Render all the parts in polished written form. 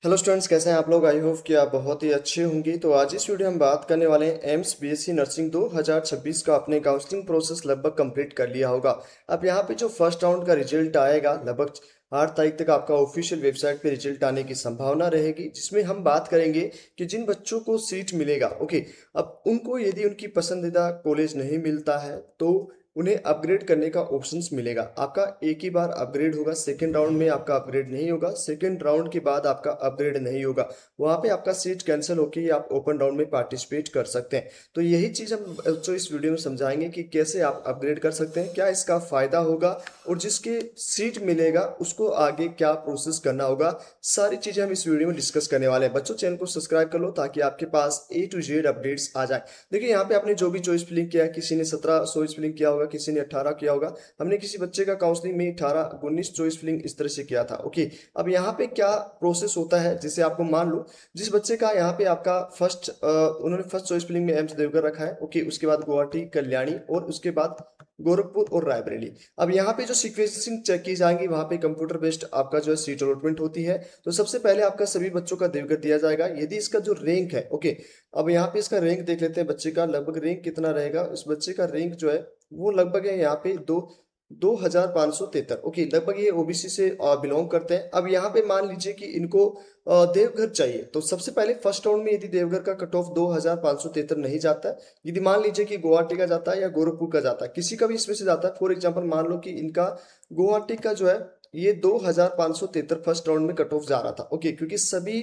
Hello students, कैसे हैं आप लोग। आई होप कि आप बहुत ही अच्छे होंगे। तो आज इस वीडियो में हम बात करने वाले हैं एम्स बीएससी नर्सिंग 2026 का अपने काउंसलिंग प्रोसेस लगभग कंप्लीट कर लिया होगा। अब यहाँ पे जो फर्स्ट राउंड का रिजल्ट आएगा लगभग 8 तारीख तक आपका ऑफिशियल वेबसाइट पे रिजल्ट आने की संभावना रहेगी, जिसमें हम बात करेंगे कि जिन बच्चों को सीट मिलेगा, ओके, अब उनको यदि उनकी पसंदीदा कॉलेज नहीं मिलता है तो उन्हें अपग्रेड करने का ऑप्शंस मिलेगा। आपका एक ही बार अपग्रेड होगा, सेकंड राउंड में आपका अपग्रेड नहीं होगा, सेकंड राउंड के बाद आपका अपग्रेड नहीं होगा। वहां पे आपका सीट कैंसिल होकर ही आप ओपन राउंड में पार्टिसिपेट कर सकते हैं। तो यही चीज़ हम बच्चों इस वीडियो में समझाएंगे कि कैसे आप अपग्रेड कर सकते हैं, क्या इसका फायदा होगा और जिसके सीट मिलेगा उसको आगे क्या प्रोसेस करना होगा। सारी चीज़ें हम इस वीडियो में डिस्कस करने वाले हैं। बच्चों, चैनल को सब्सक्राइब कर लो ताकि आपके पास A to Z अपडेट्स आ जाए। देखिए, यहाँ पे आपने जो भी चॉइस फिलिंग किया है, किसी ने 17 चॉइस फिलिंग किया होगा, किसी ने 18 किया होगा। हमने किसी बच्चे का काउंसलिंग में 18 19 चॉइस फिलिंग इस तरह से किया था। ओके, अब यहाँ पे क्या प्रोसेस होता है, जैसे आपको मान लो जिस बच्चे का यहाँ पे आपका उन्होंने फर्स्ट चॉइस फिलिंग में एम्स देवघर रखा है, ओके, उसके बाद गुवाहाटी, कल्याणी और उसके बाद गोरखपुर और रायबरेली। अब यहाँ पे जो सीक्वेंसिंग चेक की जाएंगी, वहाँ पे कंप्यूटर बेस्ड आपका जो है सीट अलॉटमेंट होती है। तो सबसे पहले आपका सभी बच्चों का देवघर दिया जाएगा। यदि इसका जो रैंक है, ओके, अब यहाँ पे इसका रैंक देख लेते हैं बच्चे का, लगभग रैंक कितना रहेगा। उस बच्चे का रैंक जो है वो लगभग है यहाँ पे 2573। ओके, लगभग ये ओबीसी से बिलोंग करते हैं। अब यहाँ पे मान लीजिए कि इनको देवघर चाहिए, तो सबसे पहले फर्स्ट राउंड में यदि देवघर का कट ऑफ 2573 नहीं जाता है, यदि मान लीजिए कि गुवाहाटी का जाता है या गोरखपुर का जाता है, किसी का भी इसमें से जाता है, फॉर एग्जाम्पल मान लो कि इनका गुवाहाटी का जो है ये 2573 फर्स्ट राउंड में कट ऑफ जा रहा था। ओके, क्योंकि सभी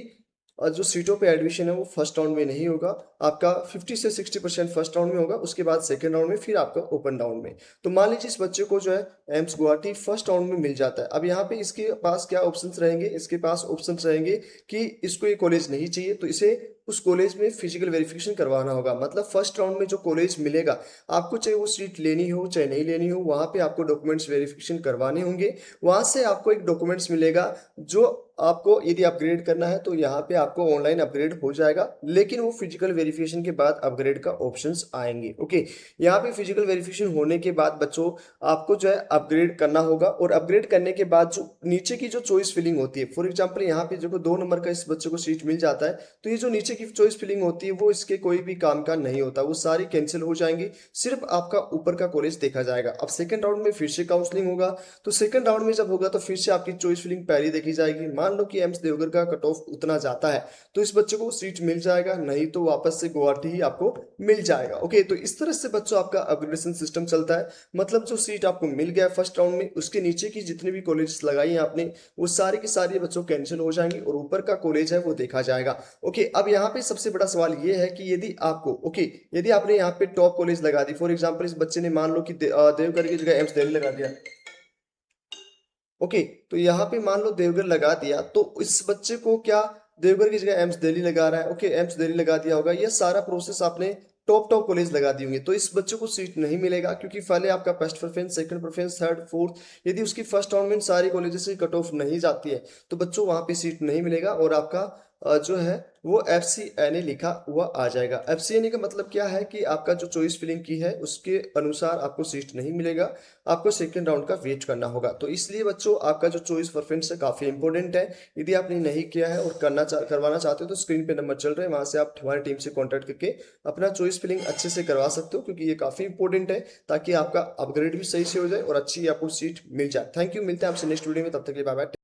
जो सीटों पे एडमिशन है वो फर्स्ट राउंड में नहीं होगा। आपका 50 से 60% फर्स्ट राउंड में होगा, उसके बाद सेकंड राउंड में, फिर आपका ओपन राउंड में। तो मान लीजिए इस बच्चे को जो है एम्स गुवाहाटी फर्स्ट राउंड में मिल जाता है। अब यहाँ पे इसके पास क्या ऑप्शंस रहेंगे, इसके पास ऑप्शंस रहेंगे कि इसको ये कॉलेज नहीं चाहिए तो इसे उस कॉलेज में फिजिकल वेरिफिकेशन करवाना होगा। मतलब फर्स्ट राउंड में जो कॉलेज मिलेगा आपको, चाहे वो सीट लेनी हो चाहे नहीं लेनी हो, वहाँ पे आपको डॉक्यूमेंट्स वेरिफिकेशन करवाने होंगे। वहाँ से आपको एक डॉक्यूमेंट्स मिलेगा जो आपको यदि अपग्रेड करना है तो यहाँ पे आपको ऑनलाइन अपग्रेड हो जाएगा, लेकिन वो फिजिकल वेरिफिकेशन के बाद अपग्रेड का ऑप्शंस आएंगे। ओके, यहाँ पे फिजिकल वेरिफिकेशन होने के बाद बच्चों आपको जो है अपग्रेड करना होगा, और अपग्रेड करने के बाद जो नीचे की जो चॉइस फिलिंग होती है, फॉर एग्जाम्पल यहाँ पे जो 2 नंबर का इस बच्चे को सीट मिल जाता है, तो ये जो नीचे की चॉइस फिलिंग होती है वो इसके कोई भी काम का नहीं होता, वो सारी कैंसिल हो जाएंगी। सिर्फ आपका ऊपर का कॉलेज देखा जाएगा। अब सेकंड राउंड में फिर से काउंसलिंग होगा, तो सेकंड राउंड में जब होगा तो फिर से आपकी चॉइस फिलिंग पहली देखी जाएगी। मान लो कि एम्स देवघर का कट ऑफ उतना जाता है तो इस बच्चे को सीट मिल जाएगा, नहीं तो वापस से गुवाहाटी ही आपको मिल जाएगा। ओके, तो इस तरह से बच्चों आपका अपग्रेडेशन सिस्टम चलता है। मतलब जो सीट आपको मिल गया फर्स्ट राउंड में, उसके नीचे की जितनी भी कॉलेज लगाई हैं आपने, वो सारी की सारी बच्चों कैंसिल हो जाएंगी और ऊपर का कॉलेज है वो देखा जाएगा। ओके, अब यहाँ पे सबसे बड़ा सवाल ये है कि यदि आपको, ओके, यदि आपने यहाँ पे टॉप कॉलेज लगा दी, फॉर एग्जाम्पल इस बच्चे ने मान लो कि देवघर की जगह एम्स दिल्ली लगा दिया। ओके, तो यहाँ पे मान लो देवघर लगा दिया, तो इस बच्चे को क्या देवघर की जगह एम्स दिल्ली लगा रहा है। ओके, एम्स दिल्ली लगा दिया होगा, ये सारा प्रोसेस आपने टॉप टॉप कॉलेज लगा दी होंगी, तो इस बच्चे को सीट नहीं मिलेगा, क्योंकि पहले आपका first preference, second preference, third, fourth, यदि उसकी फर्स्ट राउंड में सारी कॉलेजेस से कट ऑफ नहीं जाती है तो बच्चों वहां पे सीट नहीं मिलेगा, और आपका जो है वो FCNA लिखा हुआ आ जाएगा। FCNA का मतलब क्या है कि आपका जो चॉइस फिलिंग की है उसके अनुसार आपको सीट नहीं मिलेगा, आपको सेकंड राउंड का वेट करना होगा। तो इसलिए बच्चों आपका जो चॉइस प्रेफरेंस है काफ़ी इंपॉर्टेंट है। यदि आपने नहीं किया है और करवाना चाहते हो तो स्क्रीन पे नंबर चल रहे हैं, वहां से आप हमारी टीम से कॉन्टैक्ट करके अपना चॉइस फिलिंग अच्छे से करवा सकते हो, क्योंकि ये काफ़ी इंपॉर्टेंट है, ताकि आपका अपग्रेड भी सही से हो जाए और अच्छी आपको सीट मिल जाए। थैंक यू, मिलते हैं आपसे नेक्स्ट वीडियो में, तब तक के लिए बाय बाय।